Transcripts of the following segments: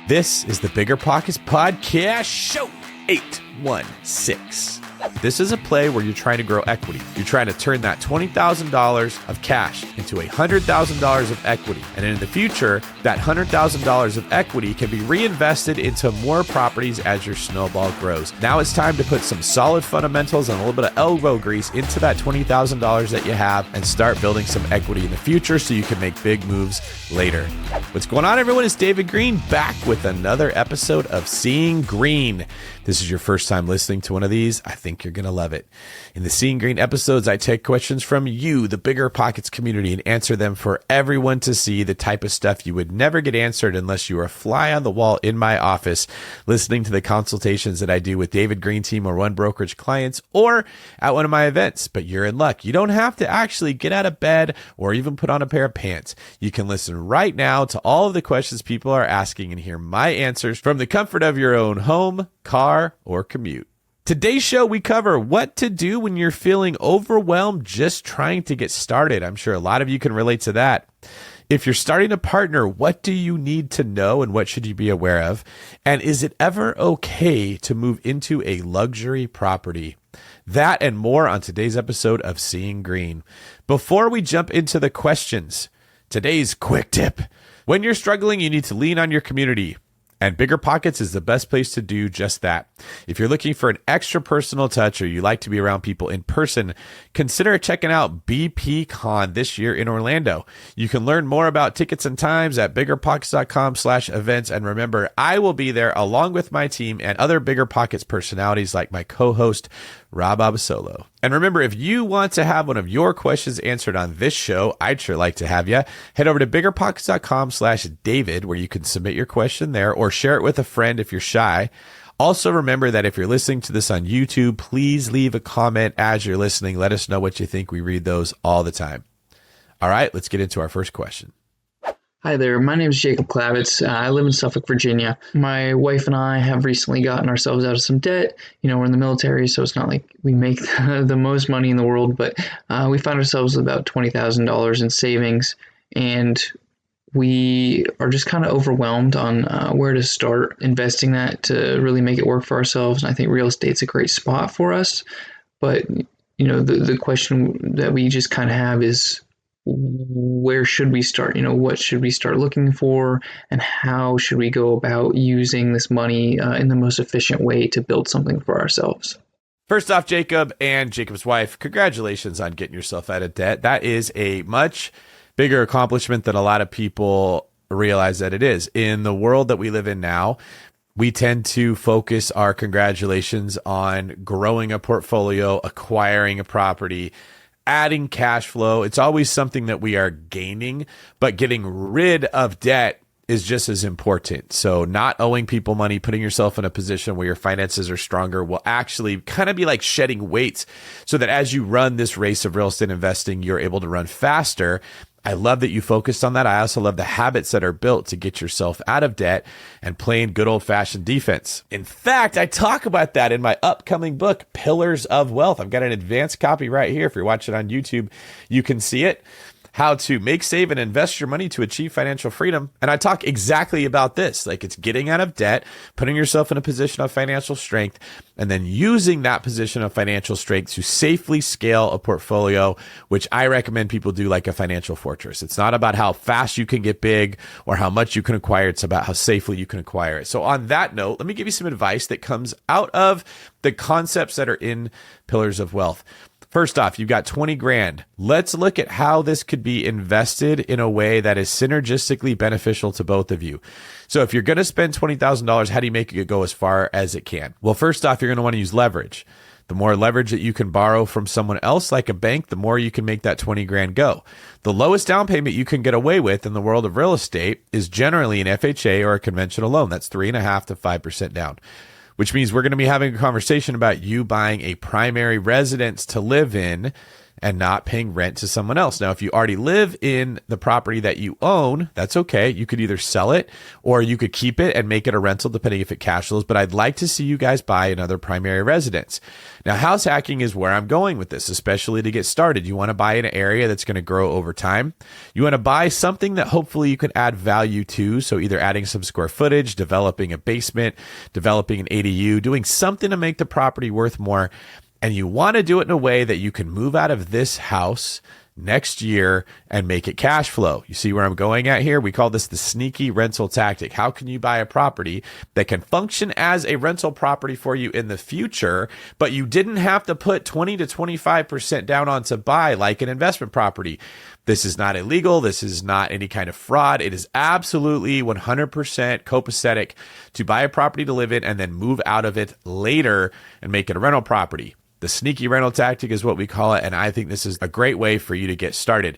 This is the Bigger Pockets Podcast Show 816. This is a play where you're trying to grow equity. You're trying to turn that $20,000 of cash into $100,000 of equity. And in the future, that $100,000 of equity can be reinvested into more properties as your snowball grows. Now it's time to put some solid fundamentals and a little bit of elbow grease into that $20,000 that you have and start building some equity in the future so you can make big moves later. What's going on, everyone? It's David Greene back with another episode of Seeing Greene. This is your first time listening to one of these. I think you're going to love it. In the Seeing Greene episodes, I take questions from you, the Bigger Pockets community, and answer them for everyone to see, the type of stuff you would never get answered unless you were a fly on the wall in my office, listening to the consultations that I do with David Greene team or One Brokerage clients or at one of my events. But you're in luck. You don't have to actually get out of bed or even put on a pair of pants. You can listen right now to all of the questions people are asking and hear my answers from the comfort of your own home, car, or commute. Today's show, we cover what to do when you're feeling overwhelmed just trying to get started. I'm sure a lot of you can relate to that. If you're starting a partner, what do you need to know and what should you be aware of? And is it ever okay to move into a luxury property? That and more on today's episode of Seeing Greene. Before we jump into the questions, today's quick tip. When you're struggling, you need to lean on your community. And BiggerPockets is the best place to do just that. If you're looking for an extra personal touch or you like to be around people in person, consider checking out BPCon this year in Orlando. You can learn more about tickets and times at biggerpockets.com/events. And remember, I will be there along with my team and other BiggerPockets personalities like my co-host, Rob Abasolo. And remember, if you want to have one of your questions answered on this show, I'd sure like to have you. Head over to biggerpockets.com/David, where you can submit your question there or share it with a friend if you're shy. Also, remember that if you're listening to this on YouTube, please leave a comment as you're listening. Let us know what you think. We read those all the time. All right, let's get into our first question. Hi there, my name is Jacob Klavitz. I live in Suffolk, Virginia. My wife and I have recently gotten ourselves out of some debt. You know, we're in the military, so it's not like we make the most money in the world, but we found ourselves with about $20,000 in savings, and we are just kind of overwhelmed on where to start investing that to really make it work for ourselves. And I think real estate's a great spot for us. But, you know, the question that we just kind of have is, where should we start? You know, what should we start looking for, and how should we go about using this money in the most efficient way to build something for ourselves? First off, Jacob and Jacob's wife, congratulations on getting yourself out of debt. That is a much bigger accomplishment than a lot of people realize that it is. In the world that we live in now, we tend to focus our congratulations on growing a portfolio, acquiring a property, adding cash flow. It's always something that we are gaining, but getting rid of debt is just as important. So not owing people money, putting yourself in a position where your finances are stronger will actually kind of be like shedding weights so that as you run this race of real estate investing, you're able to run faster. I love that you focused on that. I also love the habits that are built to get yourself out of debt and playing good old-fashioned defense. In fact, I talk about that in my upcoming book, Pillars of Wealth. I've got an advanced copy right here. If you're watching on YouTube, you can see it. How to make, save, and invest your money to achieve financial freedom. And I talk exactly about this. Like, it's getting out of debt, putting yourself in a position of financial strength, and then using that position of financial strength to safely scale a portfolio, which I recommend people do like a financial fortress. It's not about how fast you can get big or how much you can acquire. It's about how safely you can acquire it. So on that note, let me give you some advice that comes out of the concepts that are in Pillars of Wealth. First off, you've got 20 grand. Let's look at how this could be invested in a way that is synergistically beneficial to both of you. So if you're going to spend $20,000, how do you make it go as far as it can? Well, first off, you're going to want to use leverage. The more leverage that you can borrow from someone else, like a bank, the more you can make that 20 grand go. The lowest down payment you can get away with in the world of real estate is generally an FHA or a conventional loan. That's 3.5% to 5% down. Which means we're going to be having a conversation about you buying a primary residence to live in and not paying rent to someone else. Now, if you already live in the property that you own, that's okay. You could either sell it or you could keep it and make it a rental, depending if it cash flows. But I'd like to see you guys buy another primary residence. Now, house hacking is where I'm going with this, especially to get started. You want to buy an area that's going to grow over time. You want to buy something that hopefully you can add value to. So either adding some square footage, developing a basement, developing an ADU, doing something to make the property worth more. And you want to do it in a way that you can move out of this house next year and make it cash flow. You see where I'm going at here? We call this the sneaky rental tactic. How can you buy a property that can function as a rental property for you in the future, but you didn't have to put 20 to 25% down on to buy like an investment property? This is not illegal. This is not any kind of fraud. It is absolutely 100% copacetic to buy a property to live in and then move out of it later and make it a rental property. The sneaky rental tactic is what we call it, and I think this is a great way for you to get started.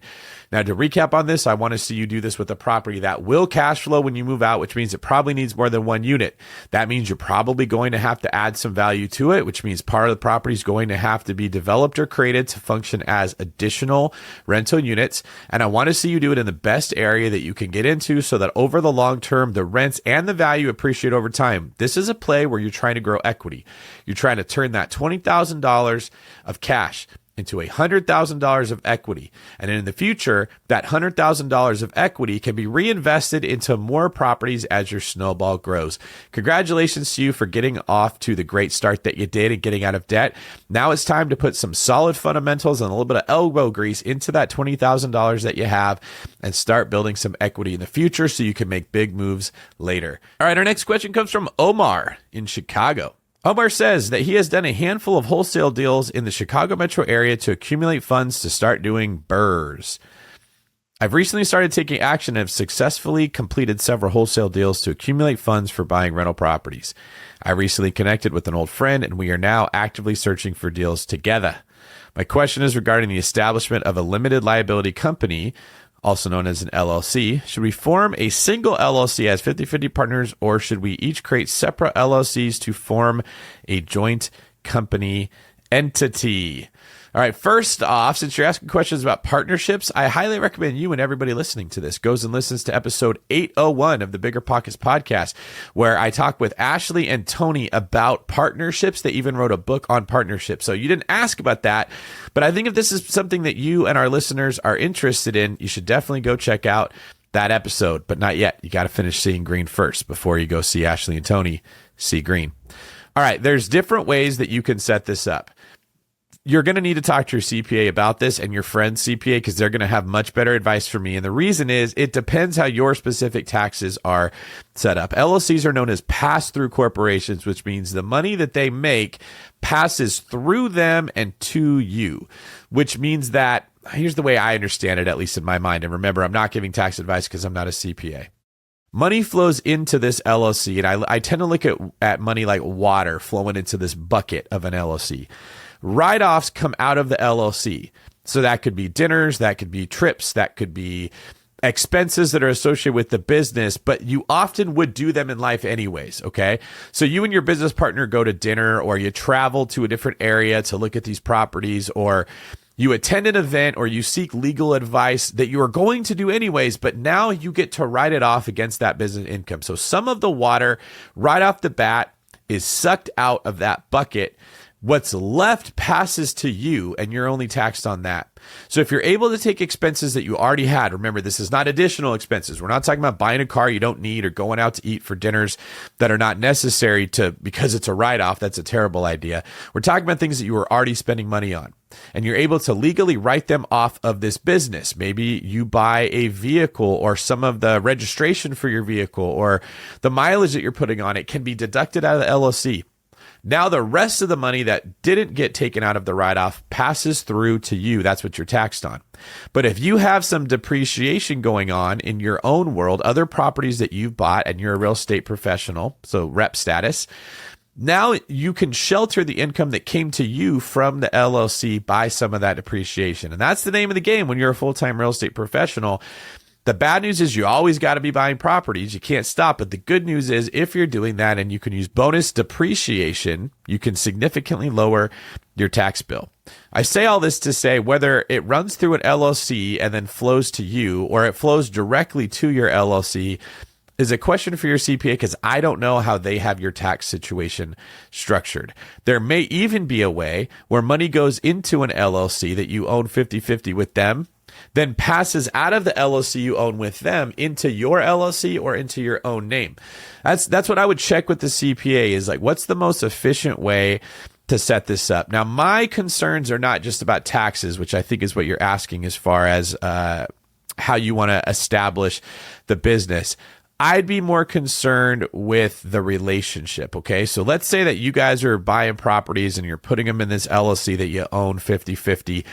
Now, to recap on this, I want to see you do this with a property that will cash flow when you move out, which means it probably needs more than one unit. That means you're probably going to have to add some value to it, which means part of the property is going to have to be developed or created to function as additional rental units. And I want to see you do it in the best area that you can get into so that over the long term, the rents and the value appreciate over time. This is a play where you're trying to grow equity. You're trying to turn that $20,000 of cash into $100,000 of equity. And in the future, that $100,000 of equity can be reinvested into more properties as your snowball grows. Congratulations to you for getting off to the great start that you did and getting out of debt. Now it's time to put some solid fundamentals and a little bit of elbow grease into that $20,000 that you have and start building some equity in the future so you can make big moves later. All right, our next question comes from Omar in Chicago. Omar says that he has done a handful of wholesale deals in the Chicago metro area to accumulate funds to start doing BRRRRs. I've recently started taking action and have successfully completed several wholesale deals to accumulate funds for buying rental properties. I recently connected with an old friend and we are now actively searching for deals together. My question is regarding the establishment of a limited liability company, also known as an LLC. Should we form a single LLC as 50-50 partners, or should we each create separate LLCs to form a joint company entity? All right, first off, since you're asking questions about partnerships, I highly recommend you and everybody listening to this goes and listens to episode 801 of the BiggerPockets podcast, where I talk with Ashley and Tony about partnerships. They even wrote a book on partnerships. So you didn't ask about that, but I think if this is something that you and our listeners are interested in, you should definitely go check out that episode, but not yet. You got to finish Seeing Greene first before you go see Ashley and Tony see Greene. All right, there's different ways that you can set this up. You're going to need to talk to your CPA about this and your friend's CPA because they're going to have much better advice for me. And the reason is it depends how your specific taxes are set up. LLCs are known as pass-through corporations, which means the money that they make passes through them and to you, which means that, here's the way I understand it, at least in my mind. And remember, I'm not giving tax advice because I'm not a CPA. Money flows into this LLC, and I tend to look at money like water flowing into this bucket of an LLC. Write-offs come out of the LLC. So that could be dinners, that could be trips, that could be expenses that are associated with the business, but you often would do them in life anyways, okay? So you and your business partner go to dinner, or you travel to a different area to look at these properties, or you attend an event, or you seek legal advice that you are going to do anyways, but now you get to write it off against that business income. So some of the water right off the bat is sucked out of that bucket. What's left passes to you, and you're only taxed on that. So if you're able to take expenses that you already had, remember, this is not additional expenses. We're not talking about buying a car you don't need or going out to eat for dinners that are not necessary because it's a write-off. That's a terrible idea. We're talking about things that you were already spending money on, and you're able to legally write them off of this business. Maybe you buy a vehicle, or some of the registration for your vehicle, or the mileage that you're putting on it can be deducted out of the LLC. Now the rest of the money that didn't get taken out of the write-off passes through to you. That's what you're taxed on. But if you have some depreciation going on in your own world, other properties that you've bought, and you're a real estate professional, so rep status, now you can shelter the income that came to you from the LLC by some of that depreciation. And that's the name of the game when you're a full-time real estate professional. The bad news is you always got to be buying properties. You can't stop. But the good news is if you're doing that and you can use bonus depreciation, you can significantly lower your tax bill. I say all this to say whether it runs through an LLC and then flows to you or it flows directly to your LLC is a question for your CPA because I don't know how they have your tax situation structured. There may even be a way where money goes into an LLC that you own 50-50 with them, then passes out of the LLC you own with them into your LLC or into your own name. That's what I would check with the CPA is like, what's the most efficient way to set this up? Now, my concerns are not just about taxes, which I think is what you're asking as far as how you want to establish the business. I'd be more concerned with the relationship, okay? So let's say that you guys are buying properties and you're putting them in this LLC that you own 50-50.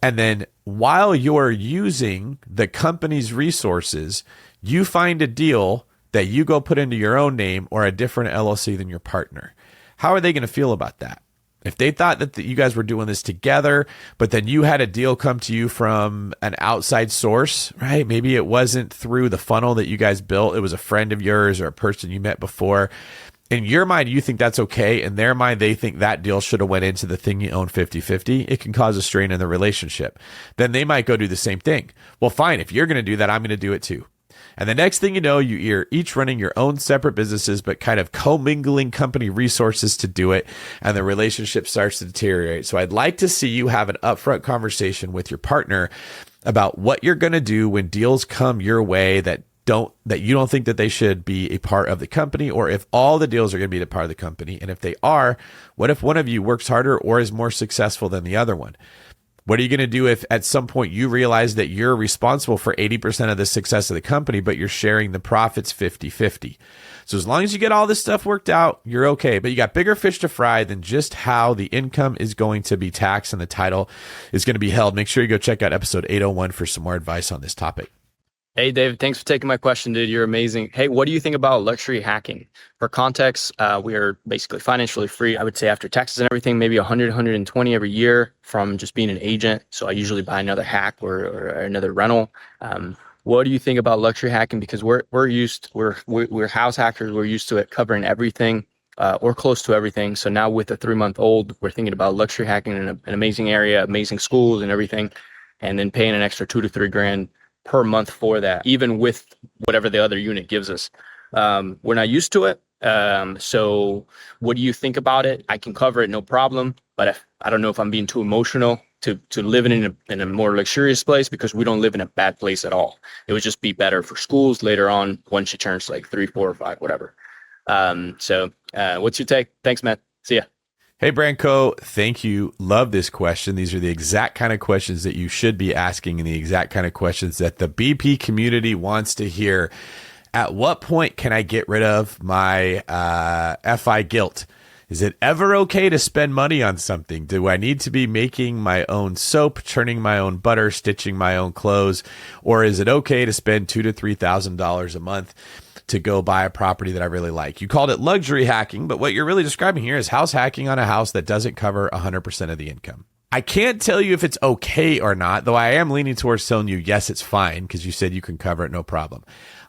And then while you're using the company's resources, you find a deal that you go put into your own name or a different LLC than your partner. How are they going to feel about that? If they thought that you guys were doing this together, but then you had a deal come to you from an outside source, right? Maybe it wasn't through the funnel that you guys built. It was a friend of yours or a person you met before. In your mind, you think that's okay. In their mind, they think that deal should have went into the thing you own 50-50. It can cause a strain in the relationship. Then they might go do the same thing. Well, fine. If you're going to do that, I'm going to do it too. And the next thing you know, you're each running your own separate businesses, but kind of commingling company resources to do it. And the relationship starts to deteriorate. So I'd like to see you have an upfront conversation with your partner about what you're going to do when deals come your way that you don't think that they should be a part of the company, or if all the deals are going to be a part of the company. And if they are, what if one of you works harder or is more successful than the other one? What are you going to do if at some point you realize that you're responsible for 80% of the success of the company, but you're sharing the profits 50-50? So as long as you get all this stuff worked out, you're okay. But you got bigger fish to fry than just how the income is going to be taxed and the title is going to be held. Make sure you go check out episode 801 for some more advice on this topic. Hey, David, thanks for taking my question, dude. You're amazing. Hey, what do you think about luxury hacking? For context, we are basically financially free. I would say after taxes and everything, maybe 100, 120 every year from just being an agent. So I usually buy another hack or another rental. What do you think about luxury hacking? Because we're house hackers. We're used to it covering everything or close to everything. So now with a 3-month-old, we're thinking about luxury hacking in an amazing area, amazing schools and everything, and then paying an extra $2,000 to $3,000 per month for that, even with whatever the other unit gives us. We're not used to it. So what do you think about it? I can cover it, no problem. But I don't know if I'm being too emotional to living in a more luxurious place, because we don't live in a bad place at all. It would just be better for schools later on when she turns like 3, 4, or 5, whatever. So what's your take? Thanks, man. See ya. Hey, Branco, thank you. Love this question. These are the exact kind of questions that you should be asking and the exact kind of questions that the BP community wants to hear. At what point can I get rid of my FI guilt? Is it ever okay to spend money on something? Do I need to be making my own soap, churning my own butter, stitching my own clothes? Or is it okay to spend $2,000 to $3,000 a month to go buy a property that I really like? You called it luxury hacking, but what you're really describing here is house hacking on a house that doesn't cover 100% of the income. I can't tell you if it's okay or not, though I am leaning towards telling you, yes, it's fine, because you said you can cover it, no problem.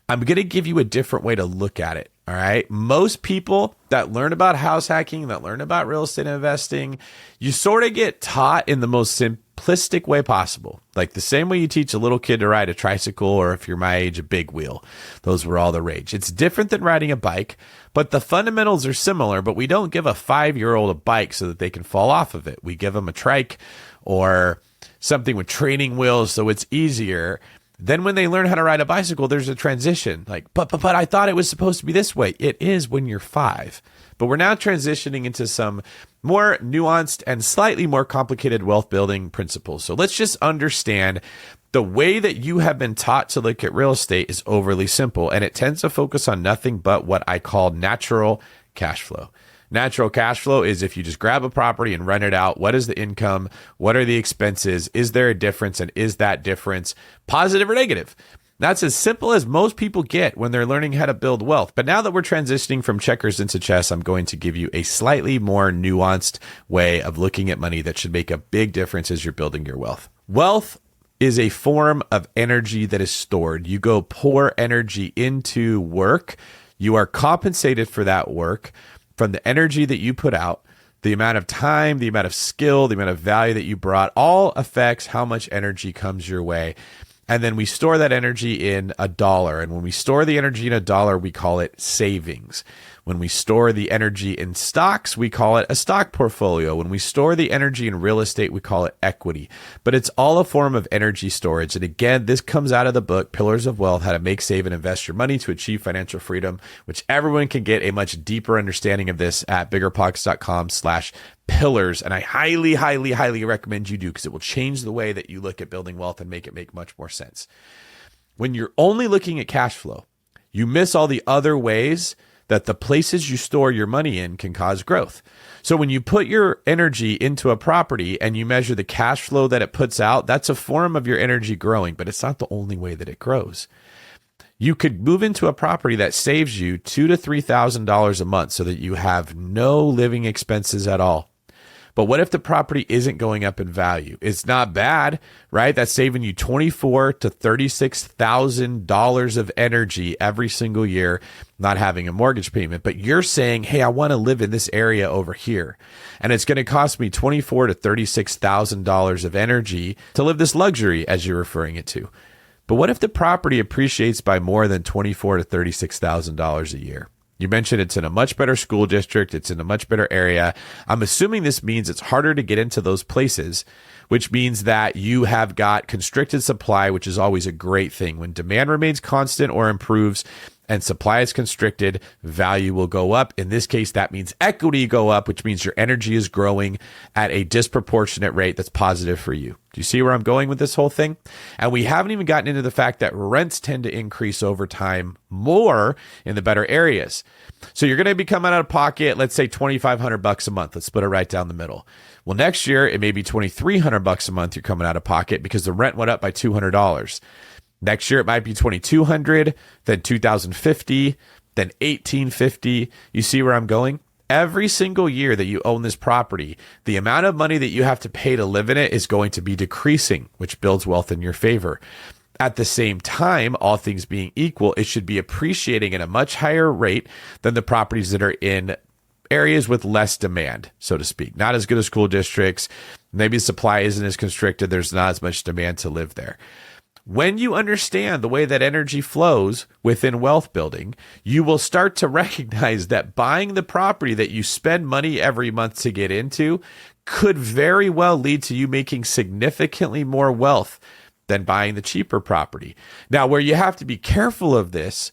I'm going to give you a different way to look at it. All right. Most people that learn about house hacking, that learn about real estate investing, you sort of get taught in the most simplistic way possible. Like the same way you teach a little kid to ride a tricycle, or if you're my age, a big wheel. Those were all the rage. It's different than riding a bike, but the fundamentals are similar. But we don't give a 5-year-old a bike so that they can fall off of it. We give them a trike or something with training wheels so it's easier. Then when they learn how to ride a bicycle, there's a transition. Like, but I thought it was supposed to be this way. It is when you're 5. But we're now transitioning into some more nuanced and slightly more complicated wealth building principles. So let's just understand the way that you have been taught to look at real estate is overly simple, and it tends to focus on nothing but what I call natural cash flow. Natural cash flow is if you just grab a property and rent it out. What is the income? What are the expenses? Is there a difference? And is that difference positive or negative? That's as simple as most people get when they're learning how to build wealth. But now that we're transitioning from checkers into chess, I'm going to give you a slightly more nuanced way of looking at money that should make a big difference as you're building your wealth. Wealth is a form of energy that is stored. You go pour energy into work. You are compensated for that work from the energy that you put out. The amount of time, the amount of skill, the amount of value that you brought all affects how much energy comes your way. And then we store that energy in a dollar. And when we store the energy in a dollar, we call it savings. When we store the energy in stocks, we call it a stock portfolio. When we store the energy in real estate, we call it equity. But it's all a form of energy storage. And again, this comes out of the book, Pillars of Wealth, How to Make, Save, and Invest Your Money to Achieve Financial Freedom, which everyone can get a much deeper understanding of this at biggerpockets.com/pillars. And I highly, highly, highly recommend you do, because it will change the way that you look at building wealth and make it make much more sense. When you're only looking at cash flow, you miss all the other ways that the places you store your money in can cause growth. So when you put your energy into a property and you measure the cash flow that it puts out, that's a form of your energy growing, but it's not the only way that it grows. You could move into a property that saves you $2,000 to $3,000 a month so that you have no living expenses at all. But what if the property isn't going up in value? It's not bad, right? That's saving you $24,000 to $36,000 of energy every single year, not having a mortgage payment. But you're saying, hey, I want to live in this area over here, and it's going to cost me $24,000 to $36,000 of energy to live this luxury, as you're referring it to. But what if the property appreciates by more than $24,000 to $36,000 a year? You mentioned it's in a much better school district. It's in a much better area. I'm assuming this means it's harder to get into those places, which means that you have got constricted supply, which is always a great thing. When demand remains constant or improves and supply is constricted, value will go up. In this case, that means equity go up, which means your energy is growing at a disproportionate rate that's positive for you. Do you see where I'm going with this whole thing? And we haven't even gotten into the fact that rents tend to increase over time more in the better areas. So you're going to be coming out of pocket, let's say $2,500 a month. Let's split it right down the middle. Well, next year, it may be $2,300 a month you're coming out of pocket because the rent went up by $200. Next year, it might be $2,200, then $2,050, then $1,850. You see where I'm going? Every single year that you own this property, the amount of money that you have to pay to live in it is going to be decreasing, which builds wealth in your favor. At the same time, all things being equal, it should be appreciating at a much higher rate than the properties that are in areas with less demand, so to speak. Not as good as school districts. Maybe supply isn't as constricted. There's not as much demand to live there. When you understand the way that energy flows within wealth building, you will start to recognize that buying the property that you spend money every month to get into could very well lead to you making significantly more wealth than buying the cheaper property. Now, where you have to be careful of this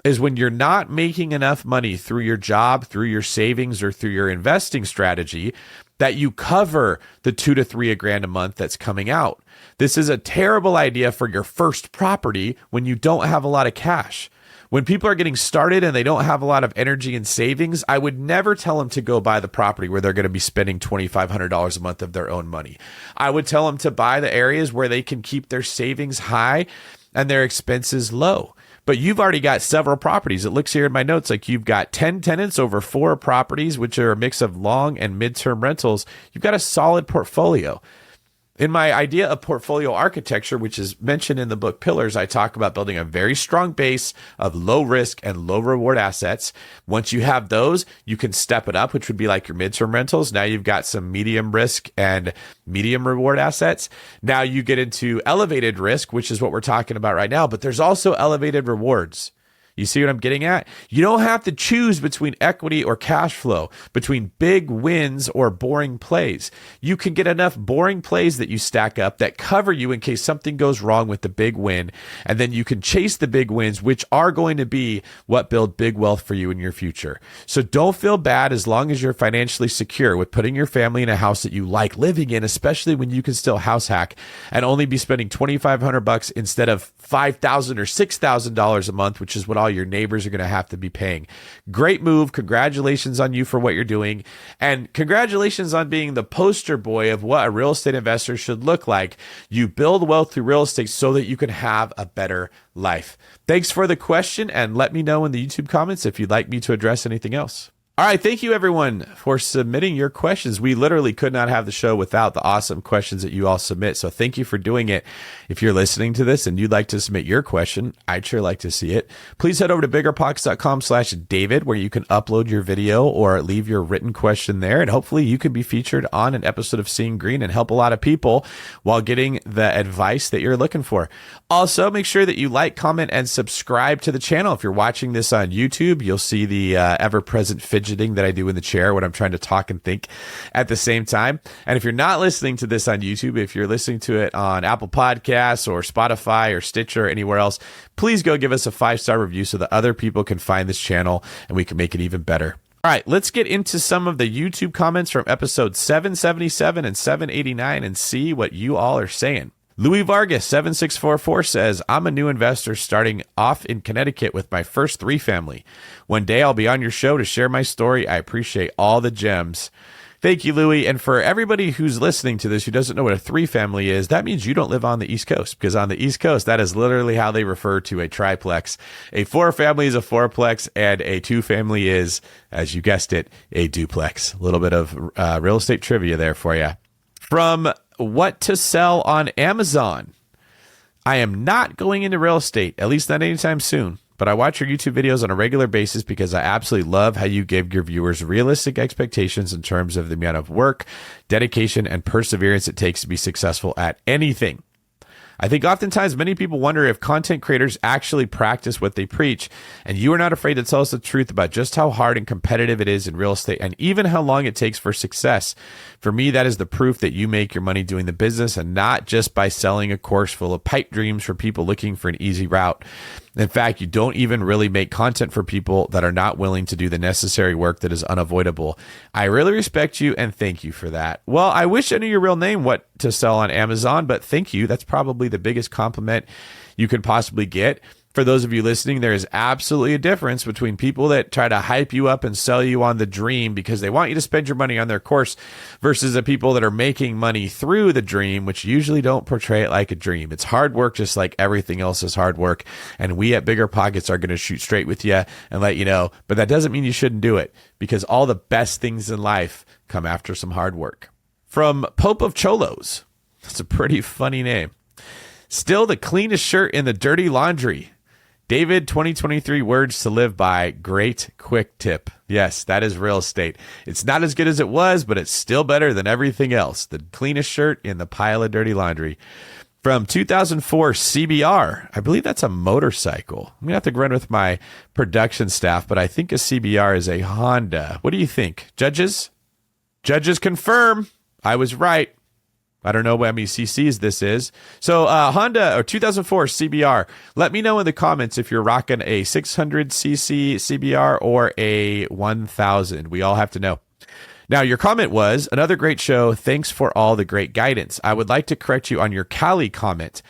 is when you're not making enough money through your job, through your savings, or through your investing strategy, that you cover the $2,000 to $3,000 a month that's coming out. This is a terrible idea for your first property when you don't have a lot of cash. When people are getting started and they don't have a lot of energy and savings, I would never tell them to go buy the property where they're going to be spending $2,500 a month of their own money. I would tell them to buy the areas where they can keep their savings high and their expenses low. But you've already got several properties. It looks here in my notes like you've got 10 tenants over 4 properties, which are a mix of long and midterm rentals. You've got a solid portfolio. In my idea of portfolio architecture, which is mentioned in the book Pillars, I talk about building a very strong base of low risk and low reward assets. Once you have those, you can step it up, which would be like your midterm rentals. Now you've got some medium risk and medium reward assets. Now you get into elevated risk, which is what we're talking about right now, but there's also elevated rewards. You see what I'm getting at? You don't have to choose between equity or cash flow, between big wins or boring plays. You can get enough boring plays that you stack up that cover you in case something goes wrong with the big win. And then you can chase the big wins, which are going to be what build big wealth for you in your future. So don't feel bad as long as you're financially secure with putting your family in a house that you like living in, especially when you can still house hack and only be spending $2,500 instead of $5,000 or $6,000 a month, which is what all your neighbors are going to have to be paying. Great move. Congratulations on you for what you're doing. And congratulations on being the poster boy of what a real estate investor should look like. You build wealth through real estate so that you can have a better life. Thanks for the question, and let me know in the YouTube comments if you'd like me to address anything else. All right. Thank you, everyone, for submitting your questions. We literally could not have the show without the awesome questions that you all submit. So thank you for doing it. If you're listening to this and you'd like to submit your question, I'd sure like to see it. Please head over to biggerpockets.com/David, where you can upload your video or leave your written question there. And hopefully you can be featured on an episode of Seeing Greene and help a lot of people while getting the advice that you're looking for. Also, make sure that you like, comment, and subscribe to the channel. If you're watching this on YouTube, you'll see the ever-present fidgeting that I do in the chair when I'm trying to talk and think at the same time. And if you're not listening to this on YouTube, if you're listening to it on Apple Podcasts or Spotify or Stitcher or anywhere else, please go give us a 5-star review so that other people can find this channel and we can make it even better. All right, let's get into some of the YouTube comments from episode 777 and 789 and see what you all are saying. Louis Vargas 7644 says, I'm a new investor starting off in Connecticut with my first 3-family. One day I'll be on your show to share my story. I appreciate all the gems. Thank you, Louis. And for everybody who's listening to this who doesn't know what a 3-family is, that means you don't live on the East Coast, because on the East Coast, that is literally how they refer to a triplex. A 4-family is a 4-plex, and a 2-family is, as you guessed it, a duplex. A little bit of real estate trivia there for you. From What to Sell on Amazon. I am not going into real estate, at least not anytime soon, but I watch your YouTube videos on a regular basis because I absolutely love how you give your viewers realistic expectations in terms of the amount of work, dedication, and perseverance it takes to be successful at anything. I think oftentimes many people wonder if content creators actually practice what they preach, and you are not afraid to tell us the truth about just how hard and competitive it is in real estate and even how long it takes for success. For me, that is the proof that you make your money doing the business and not just by selling a course full of pipe dreams for people looking for an easy route. In fact, you don't even really make content for people that are not willing to do the necessary work that is unavoidable. I really respect you and thank you for that. Well, I wish I knew your real name, What to Sell on Amazon, but thank you. That's probably the biggest compliment you could possibly get. For those of you listening, there is absolutely a difference between people that try to hype you up and sell you on the dream because they want you to spend your money on their course versus the people that are making money through the dream, which usually don't portray it like a dream. It's hard work, just like everything else is hard work. And we at BiggerPockets are going to shoot straight with you and let you know. But that doesn't mean you shouldn't do it, because all the best things in life come after some hard work. From Pope of Cholos. That's a pretty funny name. Still the cleanest shirt in the dirty laundry. David, 2023 words to live by. Great quick tip. Yes, that is real estate. It's not as good as it was, but it's still better than everything else. The cleanest shirt in the pile of dirty laundry. From 2004 CBR. I believe that's a motorcycle. I'm going to have to run with my production staff, but I think a CBR is a Honda. What do you think? Judges? Judges confirm. I was right. I don't know how many CCs this is. So Honda or 2004 CBR. Let me know in the comments if you're rocking a 600cc CBR or a 1000. We all have to know. Now, your comment was, another great show. Thanks for all the great guidance. I would like to correct you on your Cali comment.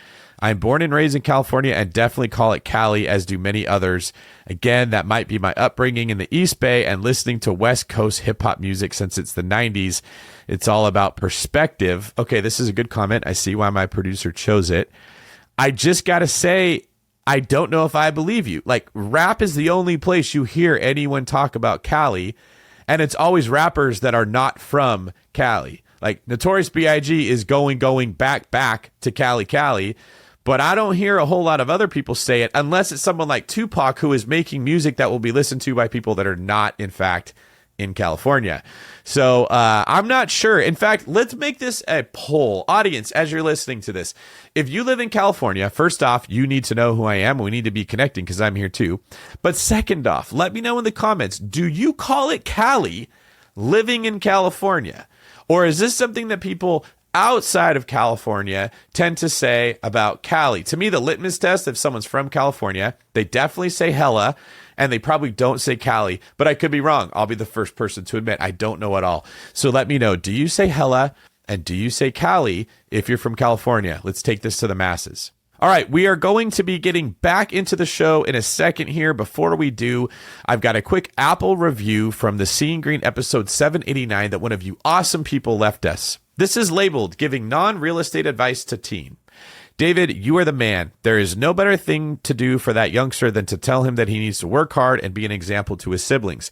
I'm born and raised in California and definitely call it Cali, as do many others. Again, that might be my upbringing in the East Bay and listening to West Coast hip-hop music since it's the 90s. It's all about perspective. Okay, this is a good comment. I see why my producer chose it. I just got to say, I don't know if I believe you. Like, rap is the only place you hear anyone talk about Cali, and it's always rappers that are not from Cali. Like, Notorious B.I.G. is going back to Cali. But I don't hear a whole lot of other people say it unless it's someone like Tupac, who is making music that will be listened to by people that are not, in fact, in California. So I'm not sure. In fact, let's make this a poll. Audience, as you're listening to this, if you live in California, first off, you need to know who I am. We need to be connecting because I'm here too. But second off, let me know in the comments, do you call it Cali living in California? Or is this something that people outside of California tend to say about Cali? To me, the litmus test, if someone's from California, they definitely say hella, and they probably don't say Cali, but I could be wrong. I'll be the first person to admit I don't know at all. So let me know, do you say hella and do you say Cali if you're from California? Let's take this to the masses. All right, we are going to be getting back into the show in a second here. Before we do, I've got a quick Apple review from the Seeing Greene episode 789 that one of you awesome people left us. This is labeled Giving Non-Real Estate Advice to Teen. David, you are the man. There is no better thing to do for that youngster than to tell him that he needs to work hard and be an example to his siblings.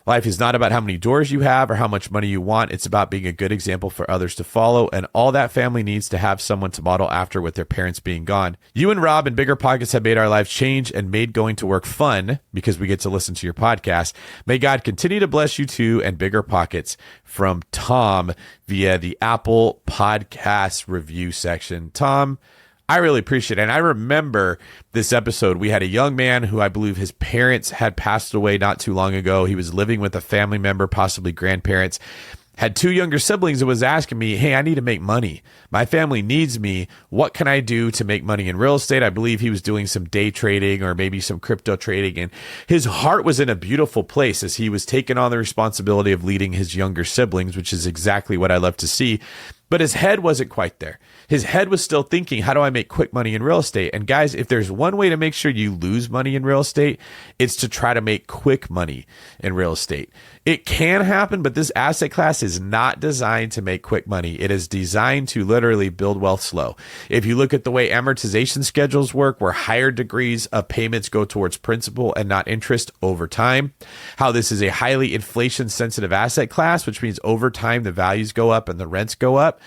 Life is not about how many doors you have or how much money you want. It's about being a good example for others to follow, and all that family needs to have someone to model after with their parents being gone. You and Rob and BiggerPockets have made our lives change and made going to work fun because we get to listen to your podcast. May God continue to bless you too and BiggerPockets, from Tom via the Apple Podcast review section. Tom, I really appreciate it. And I remember this episode. We had a young man who I believe his parents had passed away not too long ago. He was living with a family member, possibly grandparents, had two younger siblings, and was asking me, hey, I need to make money. My family needs me. What can I do to make money in real estate? I believe he was doing some day trading or maybe some crypto trading. And his heart was in a beautiful place as he was taking on the responsibility of leading his younger siblings, which is exactly what I love to see. But his head wasn't quite there. His head was still thinking, how do I make quick money in real estate? And guys, if there's one way to make sure you lose money in real estate, it's to try to make quick money in real estate. It can happen, but this asset class is not designed to make quick money. It is designed to literally build wealth slow. If you look at the way amortization schedules work, where higher degrees of payments go towards principal and not interest over time, how this is a highly inflation sensitive asset class, which means over time the values go up and the rents go up.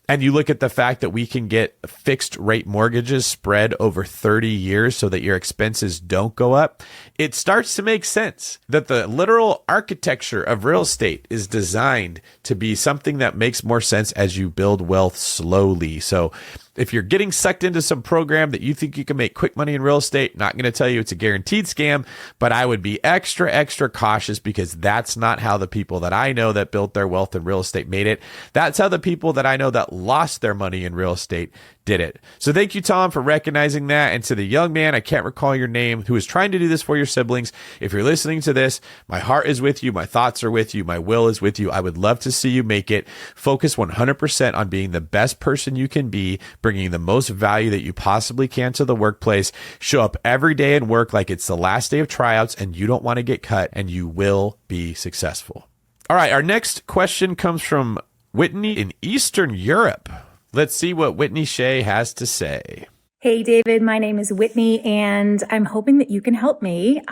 And you look at the fact that we can get fixed rate mortgages spread over 30 years so that your expenses don't go up, it starts to make sense that the literal architecture of real estate is designed to be something that makes more sense as you build wealth slowly. So if you're getting sucked into some program that you think you can make quick money in real estate, not going to tell you it's a guaranteed scam, but I would be extra cautious, because that's not how the people that I know that built their wealth in real estate made it. That's how the people that I know that lost their money in real estate did it. So thank you, Tom, for recognizing that. And to the young man, I can't recall your name, who is trying to do this for your siblings, if you're listening to this, my heart is with you. My thoughts are with you. My will is with you. I would love to see you make it. Focus 100% on being the best person you can be, bringing the most value that you possibly can to the workplace. Show up every day and work like it's the last day of tryouts and you don't want to get cut, and you will be successful. All right. Our next question comes from Whitney in Eastern Europe. Let's see what Whitney Shea has to say. Hey, David, my name is Whitney, and I'm hoping that you can help me.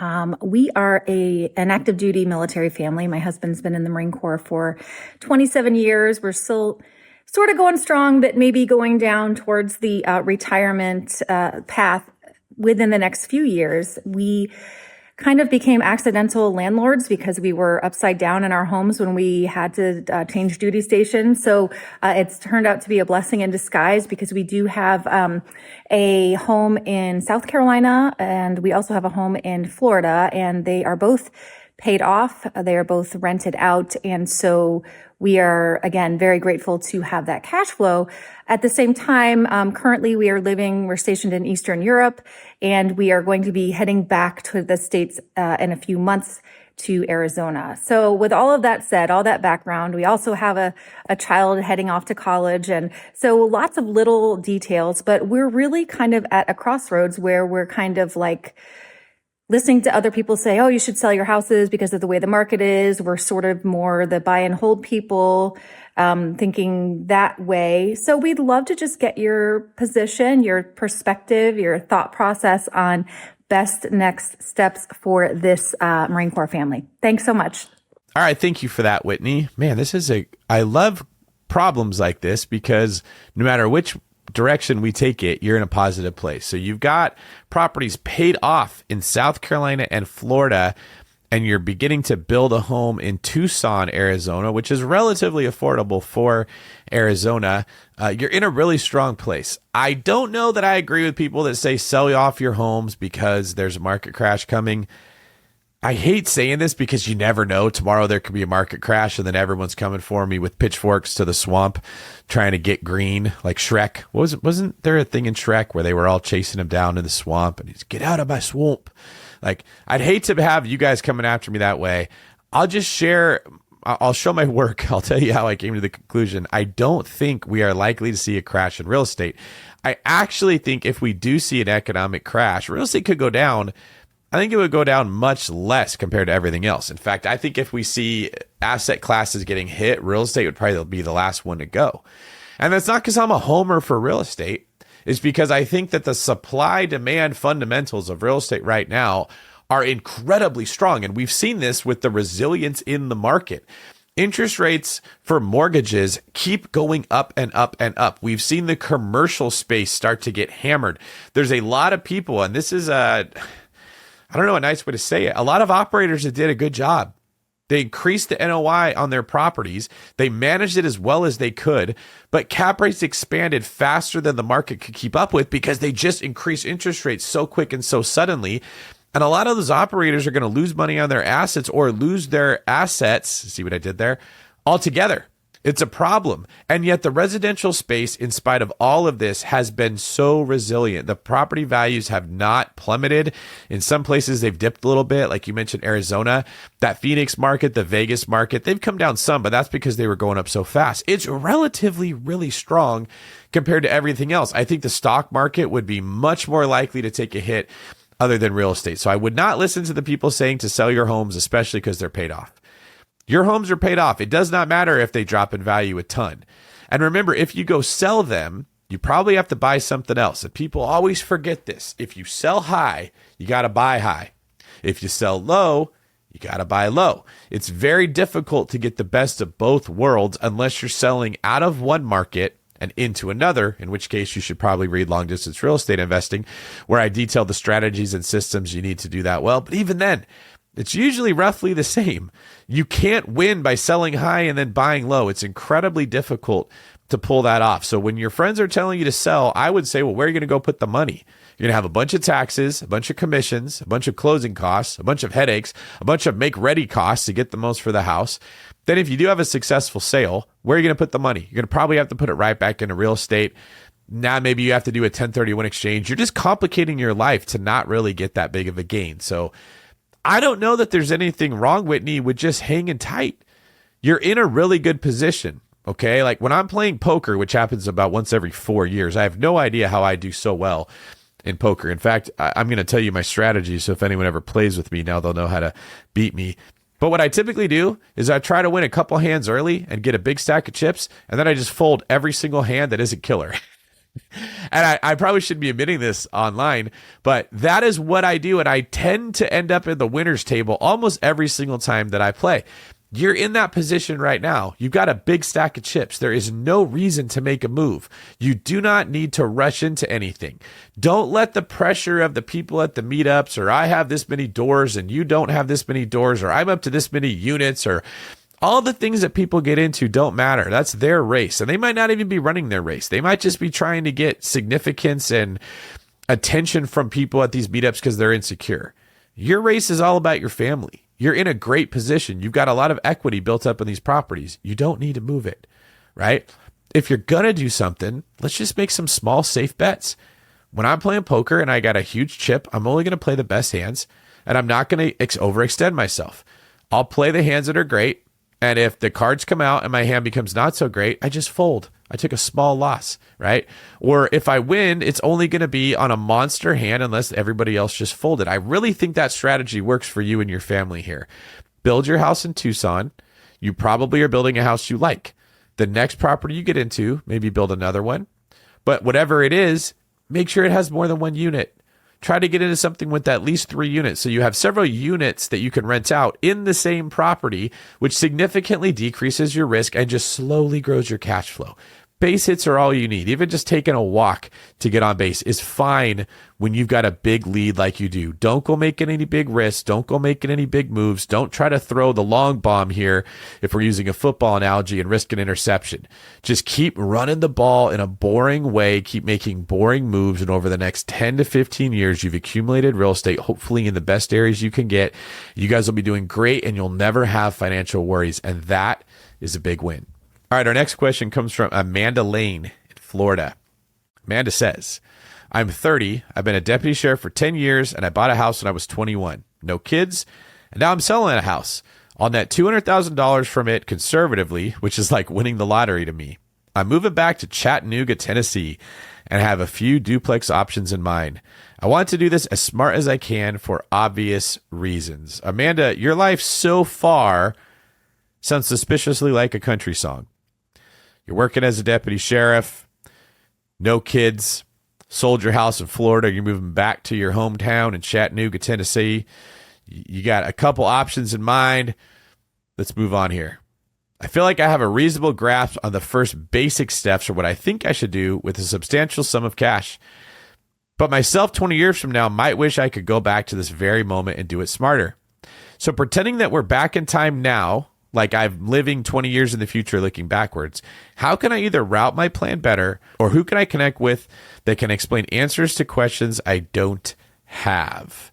We are an active duty military family. My husband's been in the Marine Corps for 27 years. We're still sort of going strong, but maybe going down towards the retirement path within the next few years. We kind of became accidental landlords because we were upside down in our homes when we had to change duty stations. So it's turned out to be a blessing in disguise, because we do have a home in South Carolina, and we also have a home in Florida, and they are both paid off. They are both rented out. And so we are, again, very grateful to have that cash flow. At the same time, currently we're stationed in Eastern Europe, and we are going to be heading back to the States in a few months to Arizona. So with all of that said, all that background, we also have a child heading off to college. And so lots of little details, but we're really kind of at a crossroads where we're kind of like listening to other people say, oh, you should sell your houses because of the way the market is. We're sort of more the buy and hold people, thinking that way. So we'd love to just get your position, your perspective, your thought process on best next steps for this Marine Corps family. Thanks so much. All right. Thank you for that, Whitney. Man, I love problems like this, because no matter which direction we take it, you're in a positive place. So you've got properties paid off in South Carolina and Florida, and you're beginning to build a home in Tucson, Arizona, which is relatively affordable for Arizona. You're in a really strong place. I don't know that I agree with people that say sell off your homes because there's a market crash coming. I hate saying this because you never know. Tomorrow there could be a market crash, and then everyone's coming for me with pitchforks to the swamp trying to get Greene, like Shrek. Wasn't there a thing in Shrek where they were all chasing him down to the swamp and he's, get out of my swamp? Like, I'd hate to have you guys coming after me that way. I'll show my work. I'll tell you how I came to the conclusion. I don't think we are likely to see a crash in real estate. I actually think if we do see an economic crash, real estate could go down. I think it would go down much less compared to everything else. In fact, I think if we see asset classes getting hit, real estate would probably be the last one to go. And that's not because I'm a homer for real estate. It's because I think that the supply-demand fundamentals of real estate right now are incredibly strong. And we've seen this with the resilience in the market. Interest rates for mortgages keep going up and up and up. We've seen the commercial space start to get hammered. There's a lot of people, and this is I don't know a nice way to say it. A lot of operators that did a good job. They increased the NOI on their properties. They managed it as well as they could, but cap rates expanded faster than the market could keep up with because they just increased interest rates so quick and so suddenly. And a lot of those operators are going to lose money on their assets or lose their assets. See what I did there? Altogether. It's a problem. And yet the residential space, in spite of all of this, has been so resilient. The property values have not plummeted. In some places, they've dipped a little bit. Like you mentioned, Arizona, that Phoenix market, the Vegas market, they've come down some, but that's because they were going up so fast. It's relatively really strong compared to everything else. I think the stock market would be much more likely to take a hit other than real estate. So I would not listen to the people saying to sell your homes, especially because they're paid off. Your homes are paid off. It does not matter if they drop in value a ton. And remember, if you go sell them, you probably have to buy something else. And people always forget this. If you sell high, you got to buy high. If you sell low, you got to buy low. It's very difficult to get the best of both worlds unless you're selling out of one market and into another, in which case you should probably read Long Distance Real Estate Investing, where I detail the strategies and systems you need to do that well. But even then, it's usually roughly the same. You can't win by selling high and then buying low. It's incredibly difficult to pull that off. So when your friends are telling you to sell, I would say, well, where are you going to go put the money? You're going to have a bunch of taxes, a bunch of commissions, a bunch of closing costs, a bunch of headaches, a bunch of make-ready costs to get the most for the house. Then if you do have a successful sale, where are you going to put the money? You're going to probably have to put it right back into real estate. Now maybe you have to do a 1031 exchange. You're just complicating your life to not really get that big of a gain. So I don't know that there's anything wrong, Whitney, with just hanging tight. You're in a really good position, okay? Like when I'm playing poker, which happens about once every 4 years, I have no idea how I do so well in poker. In fact, I'm going to tell you my strategy, so if anyone ever plays with me now, they'll know how to beat me. But what I typically do is I try to win a couple hands early and get a big stack of chips, and then I just fold every single hand that isn't killer. And I probably shouldn't be admitting this online, but that is what I do. And I tend to end up in the winner's table almost every single time that I play. You're in that position right now. You've got a big stack of chips. There is no reason to make a move. You do not need to rush into anything. Don't let the pressure of the people at the meetups, or I have this many doors and you don't have this many doors, or I'm up to this many units, or all the things that people get into don't matter. That's their race. And they might not even be running their race. They might just be trying to get significance and attention from people at these meetups because they're insecure. Your race is all about your family. You're in a great position. You've got a lot of equity built up in these properties. You don't need to move it, right? If you're going to do something, let's just make some small, safe bets. When I'm playing poker and I got a huge chip, I'm only going to play the best hands, and I'm not going to overextend myself. I'll play the hands that are great. And if the cards come out and my hand becomes not so great, I just fold. I took a small loss, right? Or if I win, it's only going to be on a monster hand unless everybody else just folded. I really think that strategy works for you and your family here. Build your house in Tucson. You probably are building a house you like. The next property you get into, maybe build another one. But whatever it is, make sure it has more than one unit. Try to get into something with at least 3 units. So you have several units that you can rent out in the same property, which significantly decreases your risk and just slowly grows your cash flow. Base hits are all you need. Even just taking a walk to get on base is fine when you've got a big lead like you do. Don't go making any big risks. Don't go making any big moves. Don't try to throw the long bomb here if we're using a football analogy and risk an interception. Just keep running the ball in a boring way. Keep making boring moves. And over the next 10 to 15 years, you've accumulated real estate, hopefully in the best areas you can get. You guys will be doing great and you'll never have financial worries. And that is a big win. All right, our next question comes from Amanda Lane in Florida. Amanda says, I'm 30. I've been a deputy sheriff for 10 years, and I bought a house when I was 21. No kids, and now I'm selling a house. I'll net $200,000 from it conservatively, which is like winning the lottery to me. I'm moving back to Chattanooga, Tennessee, and have a few duplex options in mind. I want to do this as smart as I can for obvious reasons. Amanda, your life so far sounds suspiciously like a country song. You're working as a deputy sheriff, no kids, sold your house in Florida, you're moving back to your hometown in Chattanooga, Tennessee. You got a couple options in mind. Let's move on here. I feel like I have a reasonable grasp on the first basic steps for what I think I should do with a substantial sum of cash. But myself 20 years from now might wish I could go back to this very moment and do it smarter. So pretending that we're back in time now, like I'm living 20 years in the future looking backwards, how can I either route my plan better, or who can I connect with that can explain answers to questions I don't have?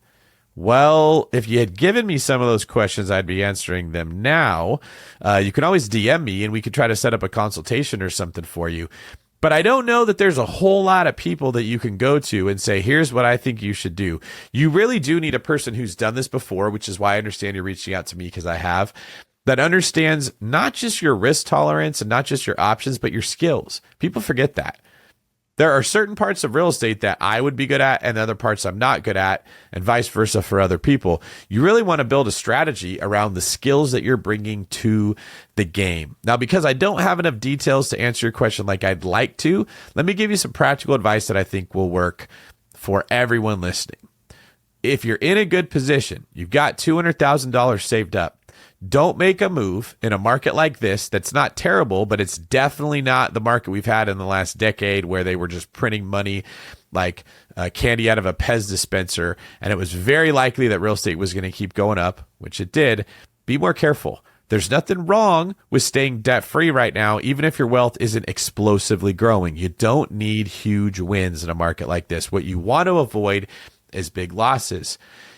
Well, if you had given me some of those questions, I'd be answering them now. You can always DM me and we could try to set up a consultation or something for you. But I don't know that there's a whole lot of people that you can go to and say, here's what I think you should do. You really do need a person who's done this before, which is why I understand you're reaching out to me, because I have, that understands not just your risk tolerance and not just your options, but your skills. People forget that. There are certain parts of real estate that I would be good at and other parts I'm not good at, and vice versa for other people. You really want to build a strategy around the skills that you're bringing to the game. Now, because I don't have enough details to answer your question like I'd like to, let me give you some practical advice that I think will work for everyone listening. If you're in a good position, you've got $200,000 saved up, don't make a move in a market like this that's not terrible, but it's definitely not the market we've had in the last decade where they were just printing money like candy out of a Pez dispenser, and it was very likely that real estate was going to keep going up, which it did. Be more careful. There's nothing wrong with staying debt-free right now, even if your wealth isn't explosively growing. You don't need huge wins in a market like this. What you want to avoid is big losses.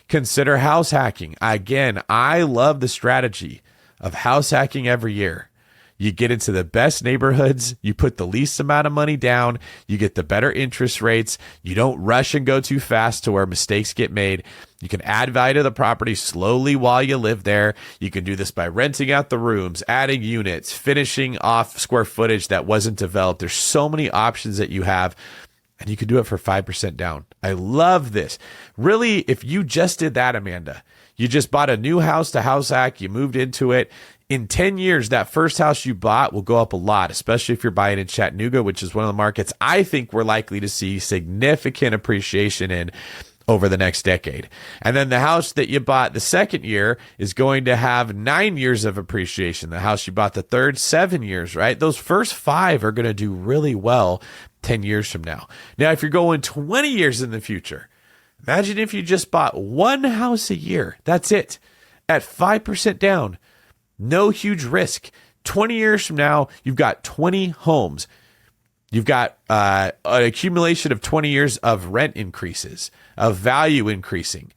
Consider house hacking. Again, I love the strategy of house hacking every year. You get into the best neighborhoods, you put the least amount of money down, you get the better interest rates, you don't rush and go too fast to where mistakes get made. You can add value to the property slowly while you live there. You can do this by renting out the rooms, adding units, finishing off square footage that wasn't developed. There's so many options that you have. And you can do it for 5% down. I love this. Really, if you just did that, Amanda, you just bought a new house to house hack, you moved into it. In 10 years, that first house you bought will go up a lot, especially if you're buying in Chattanooga, which is one of the markets I think we're likely to see significant appreciation in over the next decade. And then the house that you bought the second year is going to have 9 years of appreciation. The house you bought the third, 7 years, right? Those first 5 are going to do really well 10 years from now. Now, if you're going 20 years in the future, imagine if you just bought one house a year. That's it. At 5% down, no huge risk. 20 years from now, you've got 20 homes. You've got an accumulation of 20 years of rent increases, of value increasing,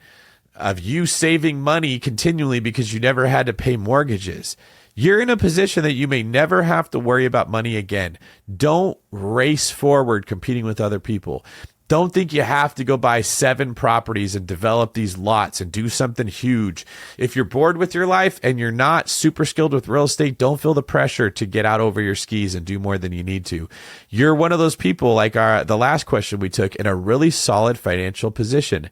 of you saving money continually because you never had to pay mortgages. You're in a position that you may never have to worry about money again. Don't race forward competing with other people. Don't think you have to go buy 7 properties and develop these lots and do something huge. If you're bored with your life and you're not super skilled with real estate, don't feel the pressure to get out over your skis and do more than you need to. You're one of those people, like the last question we took, in a really solid financial position.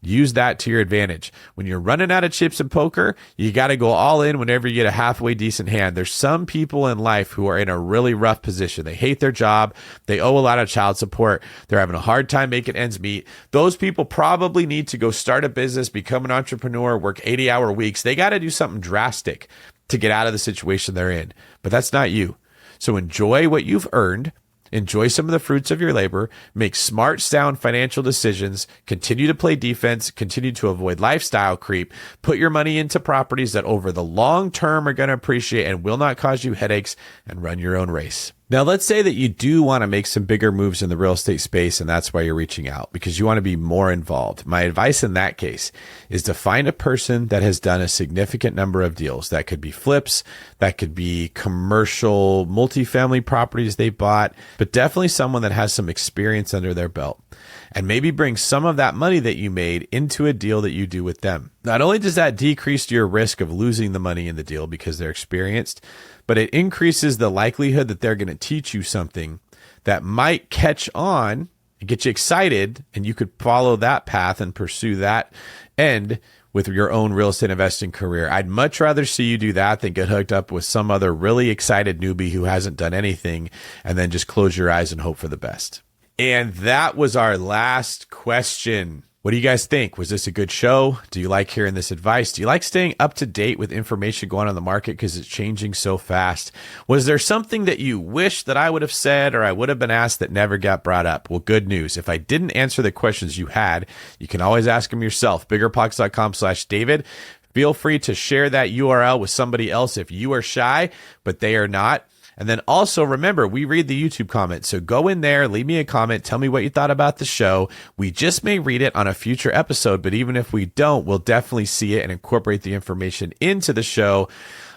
Use that to your advantage. When you're running out of chips in poker, you got to go all in whenever you get a halfway decent hand. There's some people in life who are in a really rough position. They hate their job. They owe a lot of child support. They're having a hard time making ends meet. Those people probably need to go start a business, become an entrepreneur, work 80-hour weeks. They got to do something drastic to get out of the situation they're in. But that's not you. So enjoy what you've earned. Enjoy some of the fruits of your labor, make smart, sound financial decisions, continue to play defense, continue to avoid lifestyle creep, put your money into properties that over the long term are going to appreciate and will not cause you headaches, and run your own race. Now, let's say that you do want to make some bigger moves in the real estate space, and that's why you're reaching out, because you want to be more involved. My advice in that case is to find a person that has done a significant number of deals. That could be flips, that could be commercial multifamily properties they bought, but definitely someone that has some experience under their belt. And maybe bring some of that money that you made into a deal that you do with them. Not only does that decrease your risk of losing the money in the deal because they're experienced, but it increases the likelihood that they're going to teach you something that might catch on and get you excited, and you could follow that path and pursue that end with your own real estate investing career. I'd much rather see you do that than get hooked up with some other really excited newbie who hasn't done anything and then just close your eyes and hope for the best. And that was our last question. What do you guys think? Was this a good show? Do you like hearing this advice? Do you like staying up to date with information going on in the market because it's changing so fast? Was there something that you wish that I would have said or I would have been asked that never got brought up? Well, good news. If I didn't answer the questions you had, you can always ask them yourself. BiggerPockets.com/David. Feel free to share that URL with somebody else if you are shy, but they are not. And then also remember, we read the YouTube comments. So go in there, leave me a comment, tell me what you thought about the show. We just may read it on a future episode, but even if we don't, we'll definitely see it and incorporate the information into the show.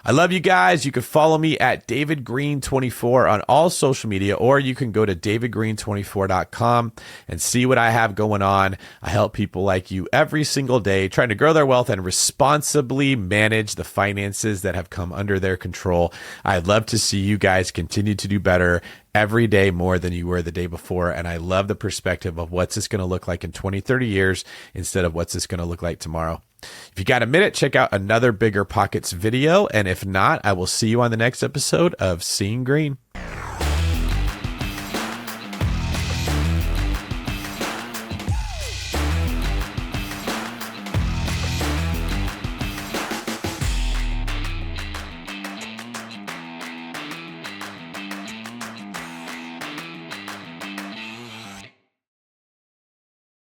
I love you guys. You can follow me at DavidGreene24 on all social media, or you can go to DavidGreene24.com and see what I have going on. I help people like you every single day trying to grow their wealth and responsibly manage the finances that have come under their control. I'd love to see you guys continue to do better every day more than you were the day before. And I love the perspective of what's this going to look like in 20, 30 years instead of what's this going to look like tomorrow. If you got a minute, check out another BiggerPockets video. And if not, I will see you on the next episode of Seeing Greene.